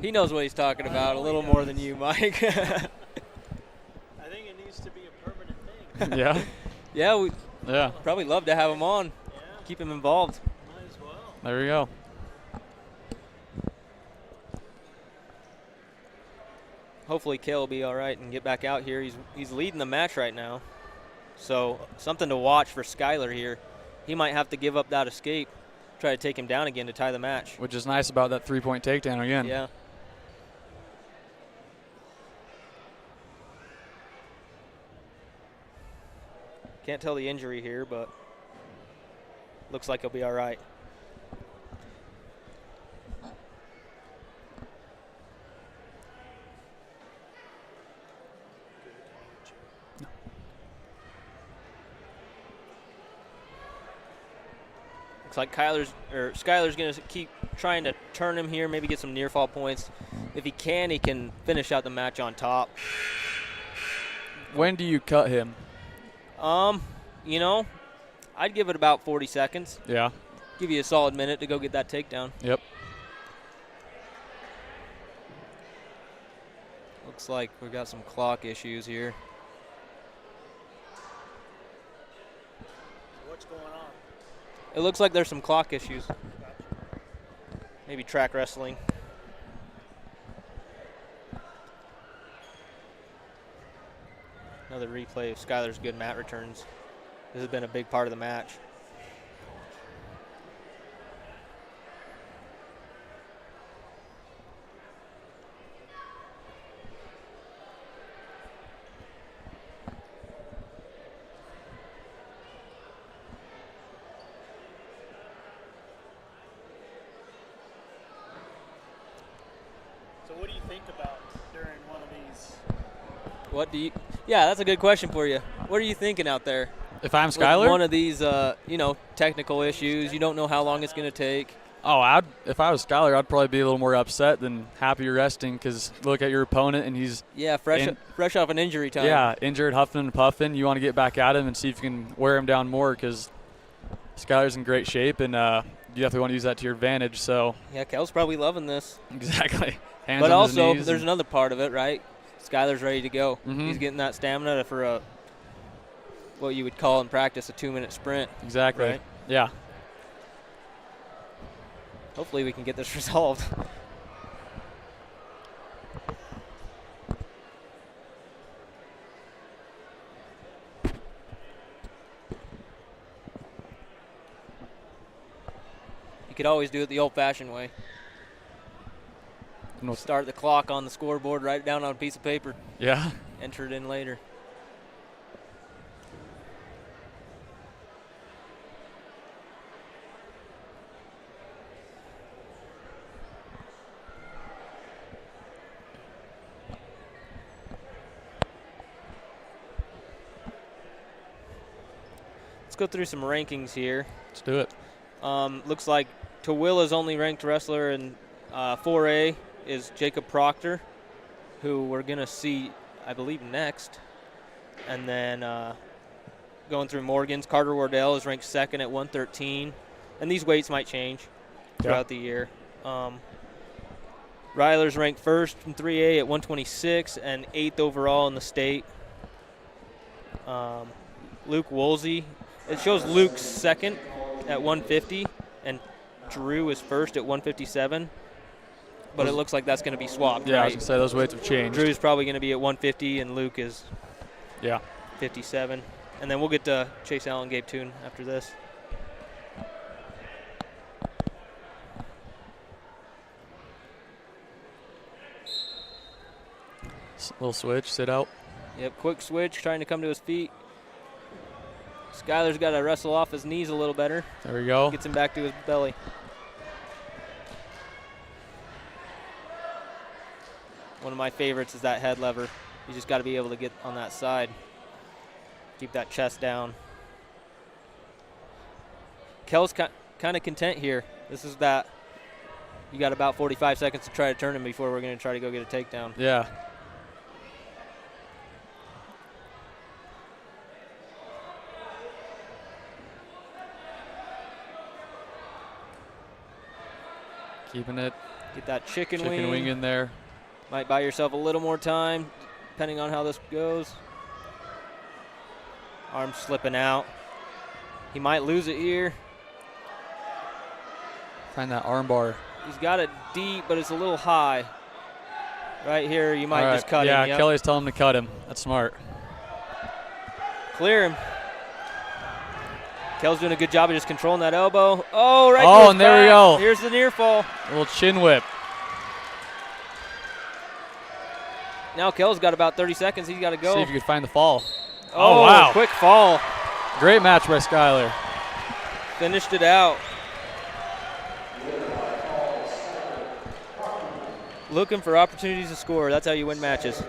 He knows what he's talking about a little more than you, Mike. I think it needs to be a permanent thing. Yeah. Yeah, we Yeah. probably love to have him on. Yeah, Keep him involved. might as well. There we go. Hopefully Kale will be all right and get back out here. He's leading the match right now. So something to watch for Skylar here. He might have to give up that escape, try to take him down again to tie the match. Which is nice about that 3-point takedown again. Yeah. Can't tell the injury here, but looks like he'll be all right. Looks like Skylar's going to keep trying to turn him here, maybe get some near fall points. If he can finish out the match on top. When do you cut him? You know, I'd give it about 40 seconds. Yeah. Give you a solid minute to go get that takedown. Yep. Looks like we've got some clock issues here. What's going on? It looks like there's some clock issues. Maybe track wrestling. Another replay of Skylar's good mat returns. This has been a big part of the match. So what do you think about during one of these? Yeah, that's a good question for you. What are you thinking out there? If I'm With Skylar? one of these, technical issues. You don't know how long it's going to take. Oh, if I was Skylar, I'd probably be a little more upset than happy resting because look at your opponent and he's Fresh off an injury time. injured, huffing and puffing. You want to get back at him and see if you can wear him down more because Skylar's in great shape and you definitely want to use that to your advantage. So Yeah, Kel's probably loving this. exactly. Hands But on his also, knees there's another part of it, right? Skylar's ready to go. Mhm. He's getting that stamina for what you would call in practice a 2-minute sprint. Exactly. Right. Yeah. Hopefully we can get this resolved. You could always do it the old-fashioned way. No- Start the clock on the scoreboard, write it down on a piece of paper, Yeah. enter it in later. Let's go through some rankings here. Let's do it. Looks like Tooele's only ranked wrestler in 4A is Jacob Proctor, who we're going to see, I believe, next. And then going through Morgan's, Carter Wardell is ranked second at 113. And these weights might change throughout the year. Ryler's ranked first in 3A at 126 and 8th overall in the state. Luke Woolsey, it shows Luke's second at 150 and Drew is first at 157. But it looks like that's going to be swapped, Yeah, I was right? going to say those weights have changed. Drew's probably going to be at 150 and Luke is 57. And then we'll get to Chase Allen, Gabe Toon after this. Little switch, sit out. Yep, quick switch, trying to come to his feet. Skylar's got to wrestle off his knees a little better. There we go. Gets him back to his belly. One of my favorites is that head lever. You just got to be able to get on that side. Keep that chest down. Kel's kind of content here. This is that. You got about 45 seconds to try to turn him before we're going to try to go get a takedown. Yeah. Keeping it. Get that chicken wing in there. Might buy yourself a little more time, depending on how this goes. Arm slipping out. He might lose it here. Find that arm bar. He's got it deep, but it's a little high. Right here, you might just cut him. Yeah, Yep. Kelly's telling him to cut him. That's smart. Clear him. Kel's doing a good job of just controlling that elbow. Oh, right. Oh, and there we go. Here's the near fall. A little chin whip. Now Kel's got about 30 seconds. He's got to go. See if you could find the fall. Oh, wow. Quick fall. Great match by Skyler. Finished it out. Looking for opportunities to score. That's how you win matches.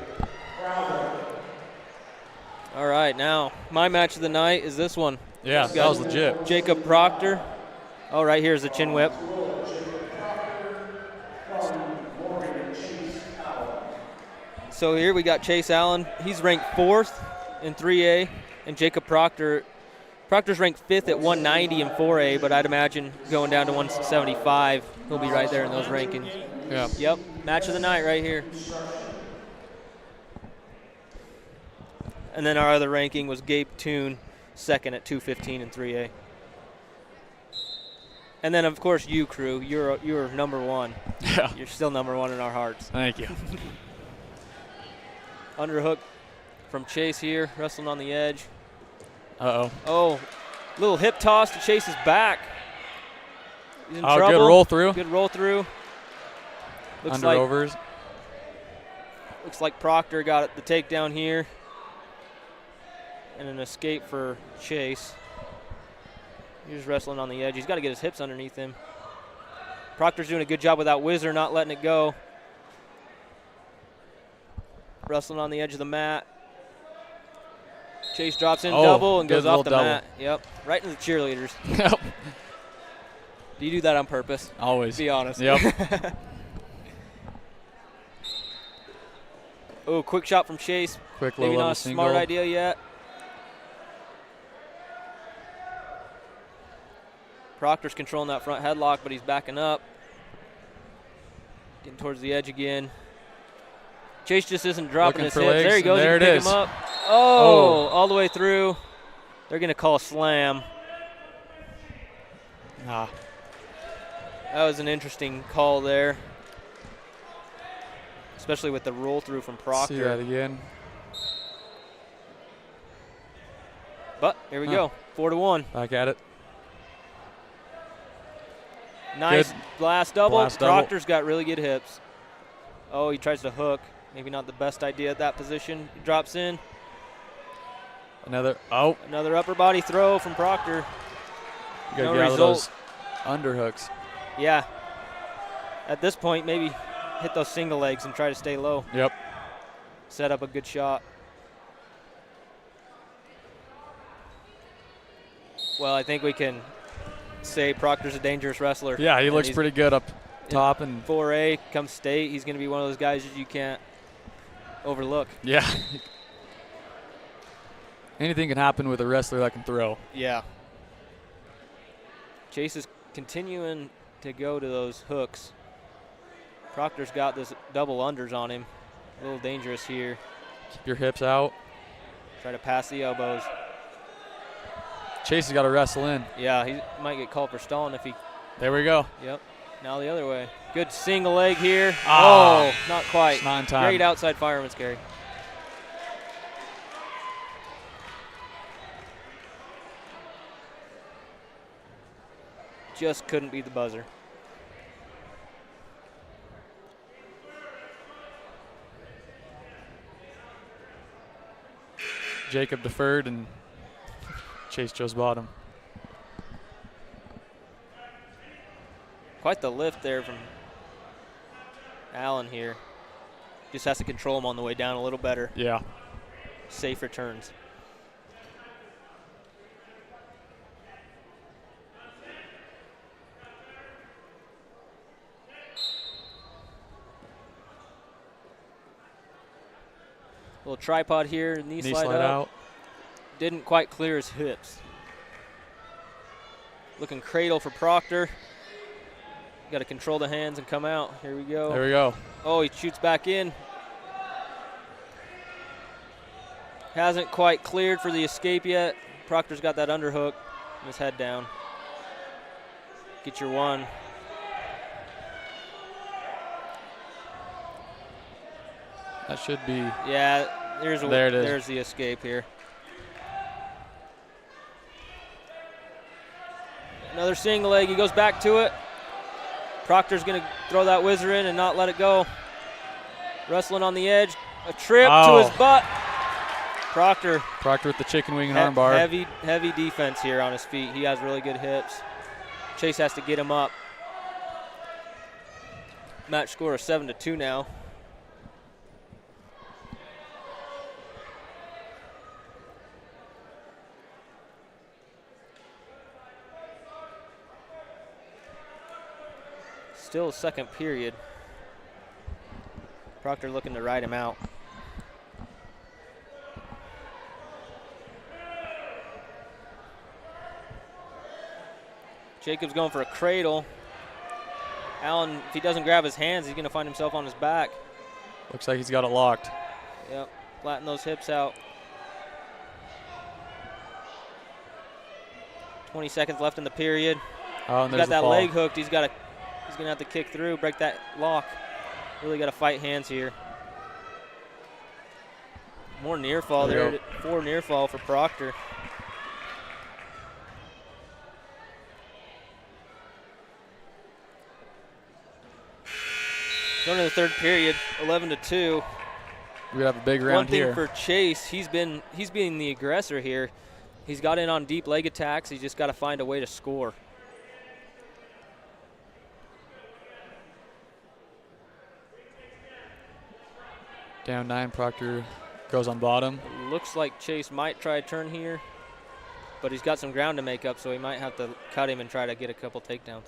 All right, now my match of the night is this one. Yeah, that was legit. Jacob Proctor. Oh, right here's the chin whip. So here we got Chase Allen. He's ranked 4th in 3A, and Jacob Proctor's ranked 5th at 190 in 4A, but I'd imagine going down to 175, he'll be right there in those rankings. Yeah. Yep, match of the night right here. And then our other ranking was Gabe Toon, 2nd at 215 in 3A. And then, of course, you, crew. You're number 1. Yeah. You're still number 1 in our hearts. Thank you. Underhook from Chase here, wrestling on the edge. Uh-oh. Oh, little hip toss to Chase's back. He's in trouble. Good roll through. Good roll through. Under overs. Looks like Proctor got the takedown here. And an escape for Chase. He's wrestling on the edge. He's got to get his hips underneath him. Proctor's doing a good job without Whizzer, not letting it go. Wrestling on the edge of the mat. Chase drops in double and goes off the mat. Yep, right into the cheerleaders. Yep. Do you do that on purpose? Always. Be honest. Yep. Oh, quick shot from Chase. Quick Maybe low not level a single. smart idea yet. Proctor's controlling that front headlock, but he's backing up. Getting towards the edge again. Chase just isn't dropping his hips. Legs, there he goes. there he can pick it is. him up. Oh, all the way through. They're going to call a slam. Ah. That was an interesting call there, especially with the roll through from Proctor. See that again. But here we go, 4-1. Back at it. Nice Good. blast double. Blast double. Proctor's got really good hips. Oh, he tries to hook. Maybe not the best idea at that position. He drops in. Another Upper body throw from Proctor. You gotta No get out of result. those underhooks. Yeah. At this point, maybe hit those single legs and try to stay low. Yep. Set up a good shot. Well, I think we can say Proctor's a dangerous wrestler. Yeah, he And looks he's pretty good up top. And 4A, come state, he's going to be one of those guys that you can't overlook. yeah. Anything can happen with a wrestler that can throw. Yeah. Chase is continuing to go to those hooks. Proctor's got this double unders on him. A little dangerous here. Keep your hips out. Try to pass the elbows. Chase has got to wrestle in. Yeah, he might get called for stalling if he. There we go. Yep. Now the other way. Good single leg here. Ah. Oh, not quite. It's not in time. Great outside fireman's carry. Just couldn't beat the buzzer. Jacob deferred and Chase chose bottom. Quite the lift there from Allen here. Just has to control him on the way down a little better. Yeah. Safe returns. Little tripod here, knee slide up. out. Didn't quite clear his hips. Looking cradle for Proctor. Got to control the hands and come out. Here we go. There we go. Oh, he shoots back in. Hasn't quite cleared for the escape yet. Proctor's got that underhook and his head down. Get your one. That should be. Yeah, there it is. There's the escape here. Another single leg. He goes back to it. Proctor's going to throw that whizzer in and not let it go. Wrestling on the edge. A trip to his butt. Proctor with the chicken wing and armbar. Heavy defense here on his feet. He has really good hips. Chase has to get him up. Match score is 7-2 now. Still second period. Proctor looking to ride him out. Jacob's going for a cradle. Allen, if he doesn't grab his hands, he's going to find himself on his back. Looks like he's got it locked. Yep, flatten those hips out. 20 seconds left in the period. Oh, and he's got that leg hooked. He's going to have to kick through, break that lock. Really got to fight hands here. More near fall there. 4 near fall for Proctor. Going to the third period, 11-2. We have a big round here. One thing for Chase, he's been the aggressor here. He's got in on deep leg attacks. He's just got to find a way to score. Down 9, Proctor goes on bottom. Looks like Chase might try a turn here, but he's got some ground to make up, so he might have to cut him and try to get a couple takedowns.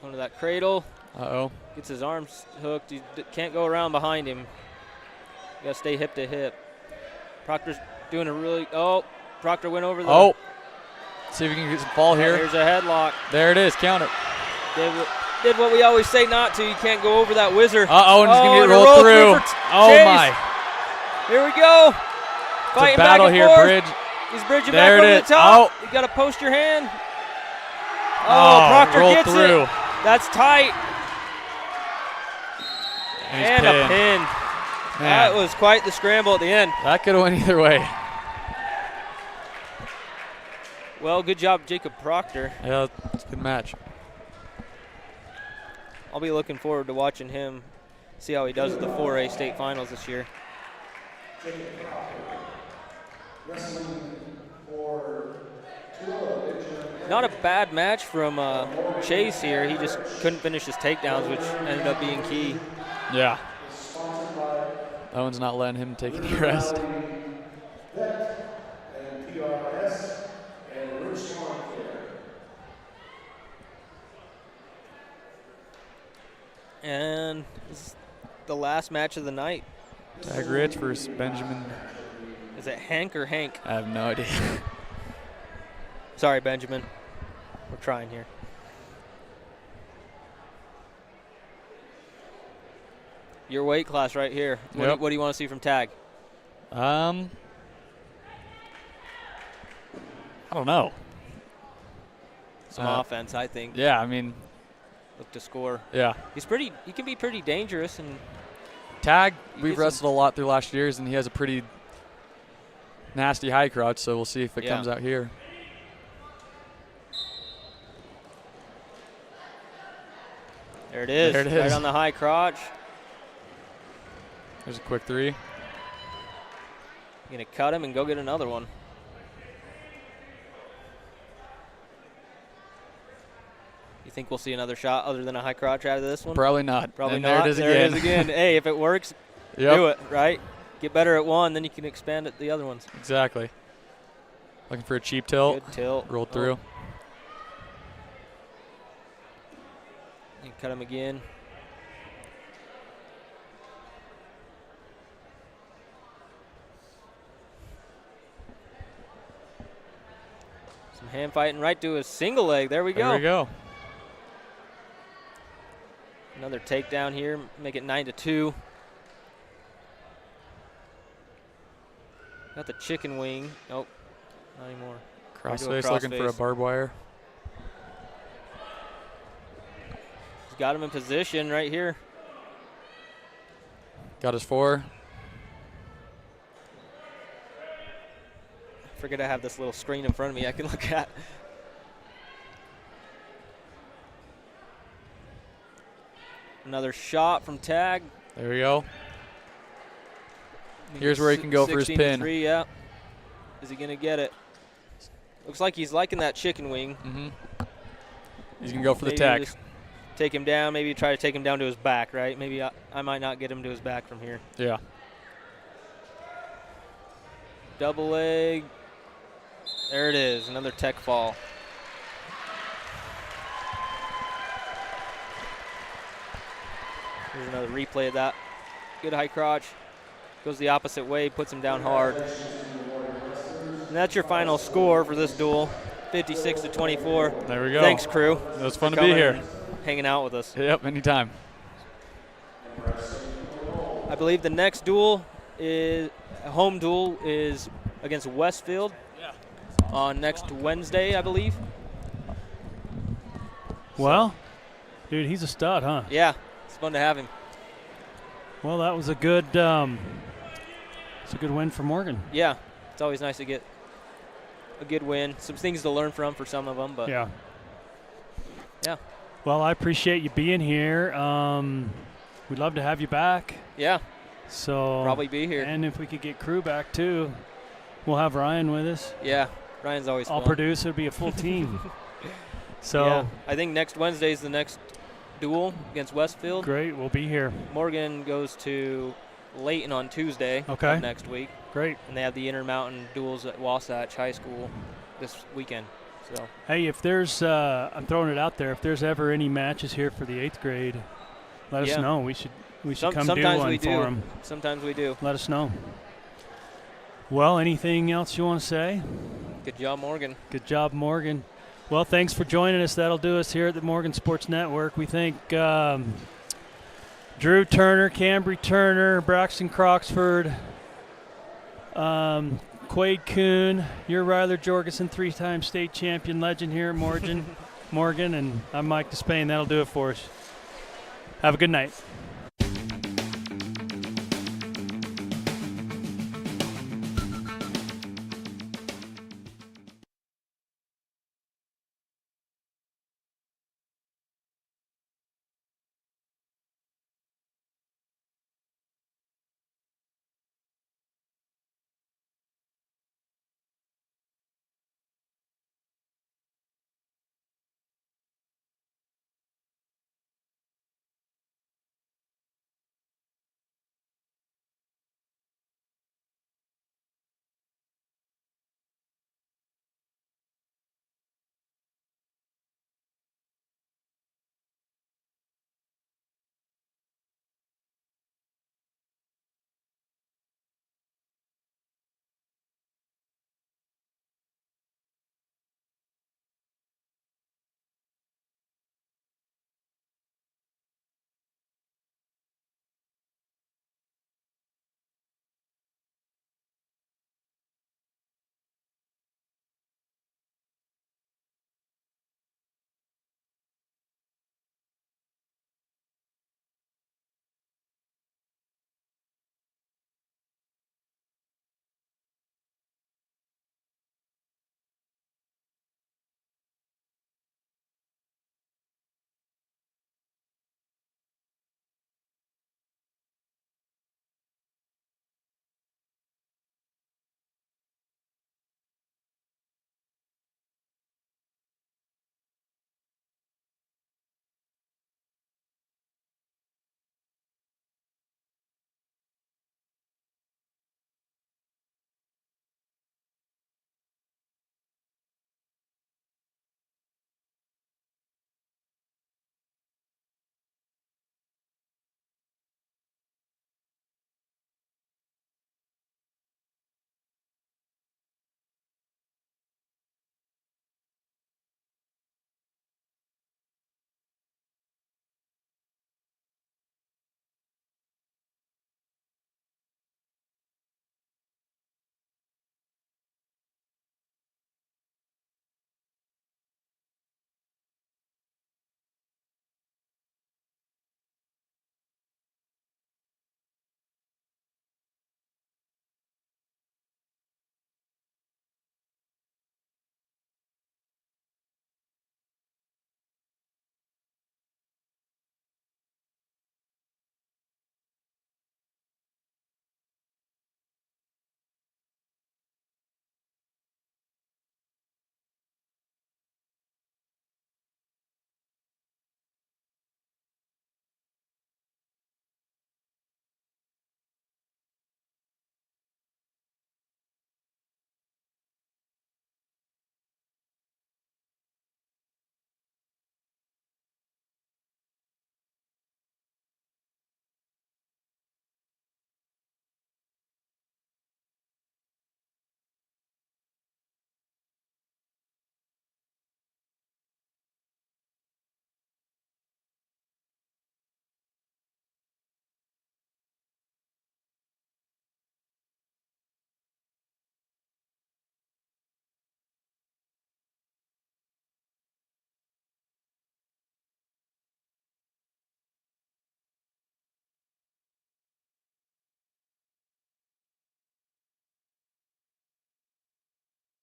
Going to that cradle. Uh-oh. Gets his arms hooked. He can't go around behind him. Got to stay hip to hip. Proctor's doing a really, Proctor went over the. Oh. See if we can get some fall here. Here's a headlock. There it is. Count it. Did what we always say not to. You can't go over that whizzer. Uh-oh, and he's going to get rolled through. Oh, Chase. my. Here we go. It's a battle here, Bridge. He's bridging there back over the top. Oh. You got to post your hand. Proctor gets through. it. That's tight. And a pin. Man. That was quite the scramble at the end. That could have went either way. Well, good job, Jacob Proctor. Yeah, it's a good match. I'll be looking forward to watching him, see how he does at the 4A state finals this year. Not a bad match from Chase here. He just couldn't finish his takedowns, which ended up being key. Yeah. That one's not letting him take any rest. And this is the last match of the night. Tag Rich versus Benjamin. Is it Hank or Hank? I have no idea. Sorry, Benjamin. We're trying here. Your weight class right here. What do you want to see from Tag? I don't know. Some offense, I think. Yeah, I mean. Look to score. Yeah. He can be pretty dangerous. And Tag, we've wrestled a lot through last years, and he has a pretty nasty high crotch, so we'll see if it comes out here. There it is. There it is. Right on the high crotch. There's a quick 3. Going to cut him and go get another one. You think we'll see another shot other than a high crotch out of this one? Probably not. Probably and not. There it is again. Hey, if it works, do it, right? Get better at one, then you can expand at the other ones. Exactly. Looking for a cheap tilt. Good tilt. Rolled through. You cut him again. Hand fighting right to his single leg. There we go. There we go. Another takedown here, make it 9-2. Got the chicken wing. Nope, not anymore. Crossface looking for a barbed wire. He's got him in position right here. Got his 4. Forget I have this little screen in front of me I can look at. Another shot from tag. There we go. Here's where he can go for his pin. 16-3, yeah. Is he going to get it? Looks like he's liking that chicken wing. Mm-hmm. He's going to go for the Maybe tag. just take him down. Maybe try to take him down to his back, right? Maybe I might not get him to his back from here. Yeah. Double leg. There it is, another tech fall. Here's another replay of that. Good high crotch. Goes the opposite way, puts him down hard. And that's your final score for this duel, 56-24. There we go. Thanks, crew. It was fun to be here. Hanging out with us. Yep, anytime. I believe the next duel is a home duel is against Westfield on next Wednesday, I believe. Well, dude, he's a stud, huh? Yeah, it's fun to have him. Well, that was a good it's a good win for Morgan. Yeah, it's always nice to get a good win. Some things to learn from for some of them, but yeah. Yeah. Well, I appreciate you being here. We'd love to have you back. Yeah. So Probably be here. And if we could get crew back too, we'll have Ryan with us. Yeah, Ryan's always I'll fun. produce. It'll be a full team. So yeah, I think next Wednesday is the next duel against Westfield. great. We'll be here. Morgan goes to Layton on Tuesday Okay. of next week, Great. and they have the Intermountain duels at Wasatch High School this weekend. So Hey, if there's, I'm throwing it out there. If there's ever any matches here for the 8th grade, let us Yeah. know. We should come do sometimes one we for do. them. Sometimes we do. Let us know. Well, anything else you want to say? Good job, Morgan. Good job, Morgan. Well, thanks for joining us. That'll do us here at the Morgan Sports Network. We thank Drew Turner, Cambry Turner, Braxton Croxford, Quade Kuhn, your Ryler Jorgensen, 3-time state champion legend here at Morgan, and I'm Mike Despain. That'll do it for us. Have a good night.